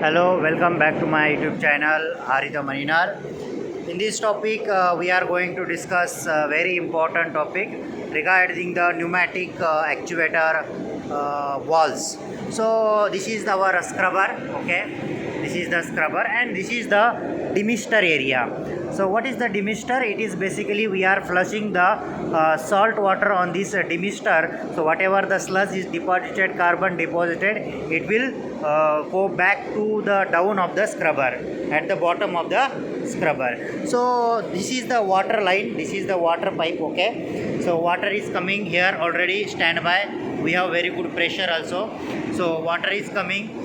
Hello, welcome back to my YouTube channel Harita Maninar. In this topic, we are going to discuss a very important topic regarding the pneumatic actuator valves. So, this is our scrubber, okay? This is the scrubber, and this is the demister area. So, what is the demister? It is basically we are flushing the salt water on this demister. So, whatever the sludge is deposited, carbon deposited, it will go back to the down of the scrubber at the bottom of the scrubber. So, this is the water line, this is the water pipe, okay? So, water is coming here already, standby. We have very good pressure also. So, water is coming.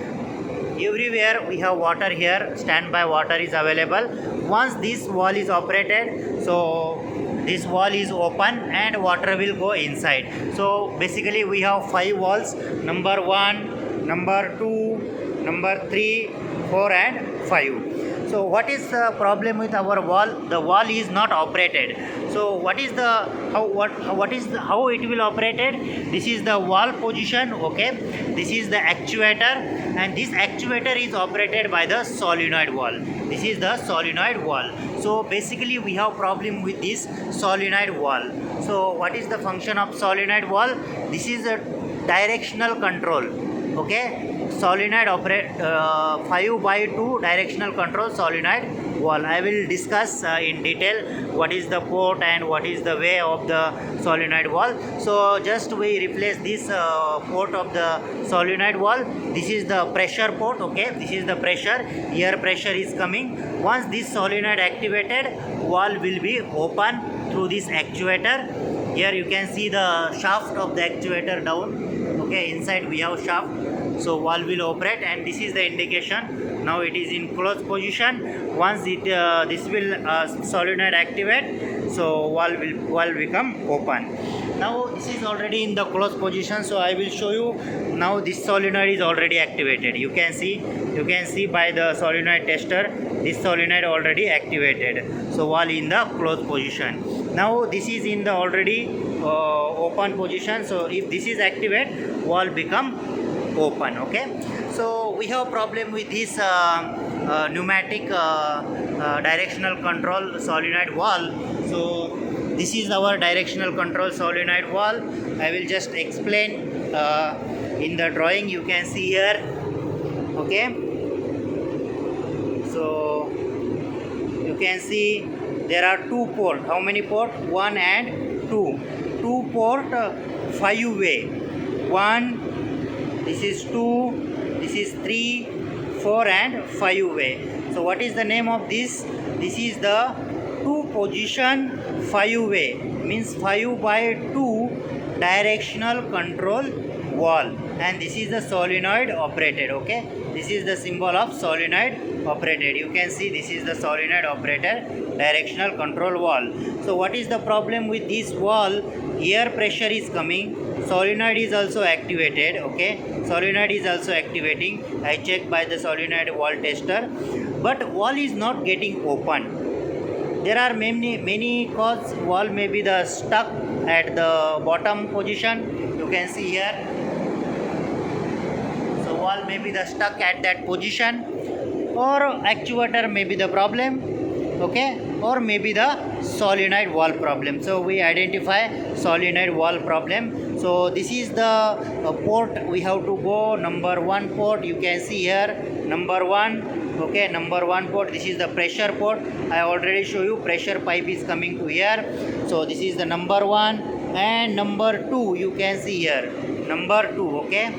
Everywhere we have water here, standby water is available. Once this wall is operated, so this wall is open and water will go inside. So basically we have 5 walls, number 1, number 2, number 3, 4 and 5. So what is the problem with our wall? The wall is not operated. So what is the how it will operated? This is the wall position, okay? This is the actuator, and this actuator is operated by the solenoid valve. This is the solenoid valve. So basically we have problem with this solenoid valve. So what is the function of solenoid valve? This is a directional control, okay? Solenoid operate 5/2 directional control solenoid valve. I will discuss in detail what is the port and what is the way of the solenoid valve. So just we replace this port of the solenoid valve. This is the pressure port, okay? This is the pressure. Here pressure is coming. Once this solenoid activated, valve will be open through this actuator. Here you can see the shaft of the actuator down, okay? Inside we have shaft. So valve will operate, and this is the indication. Now it is in closed position. Once it this will solenoid activate, so valve will become open. Now this is already in the closed position, so I will show you. Now this solenoid is already activated. You can see by the solenoid tester, this solenoid already activated. So valve in the closed position. Now this is in the already open position. So if this is activate, valve become open, okay? So we have problem with this pneumatic directional control solenoid valve. So this is our directional control solenoid valve. I will just explain in the drawing. You can see here, okay? So you can see there are 2 ports. How many ports? 1 and 2. 2 port 5-way. 1, this is 2, this is 3, 4 and 5-way. So what is the name of this? This is the 2 position 5-way, means 5/2 directional control valve, and this is the solenoid operated, okay? This is the symbol of solenoid operated. You can see this is the solenoid operated directional control valve. So what is the problem with this valve? Air pressure is coming, solenoid is also activated, okay? Solenoid is also activating. I checked by the solenoid valve tester, but valve is not getting open. There are many causes. Valve may be the stuck at the bottom position. You can see here. So valve may be the stuck at that position, or actuator may be the problem, okay? Or maybe the solenoid valve problem. So we identify solenoid valve problem. So this is the port we have to go. Number 1 port, you can see here, number 1, okay? Number 1 port. This is the pressure port. I already show you pressure pipe is coming to here. So this is the number 1, and number 2 you can see here, number 2, okay?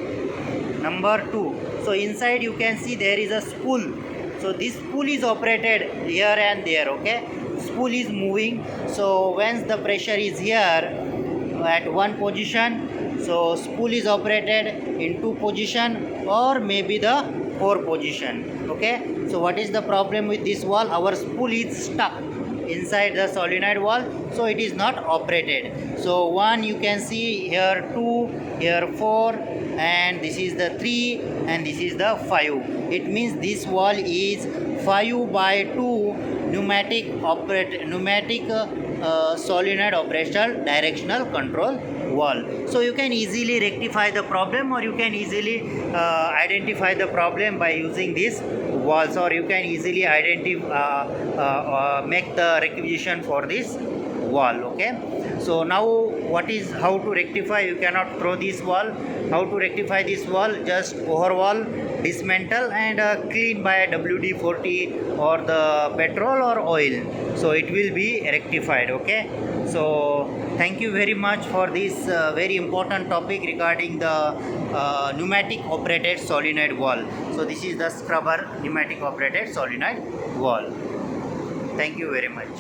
Number 2. So inside you can see there is a spool. So this spool is operated here and there, okay? Spool is moving. So once the pressure is here at 1 position, so spool is operated in 2 position, or maybe the 4 position, okay? So what is the problem with this valve? Our spool is stuck inside the solenoid valve, so it is not operated. So 1 you can see here, 2, here 4, and this is the 3, and this is the 5. It means this valve is 5/2 pneumatic solenoid operational directional control wall. So you can easily rectify the problem, or you can easily identify the problem by using these walls, or you can easily make the requisition for this wall. Okay, so now what is how to rectify? You cannot throw this wall. How to rectify this wall? Just overwall, dismantle, and clean by WD-40 or the petrol or oil, so it will be rectified. Okay, so thank you very much for this very important topic regarding the pneumatic operated solenoid wall. So this is the scrubber pneumatic operated solenoid wall. Thank you very much.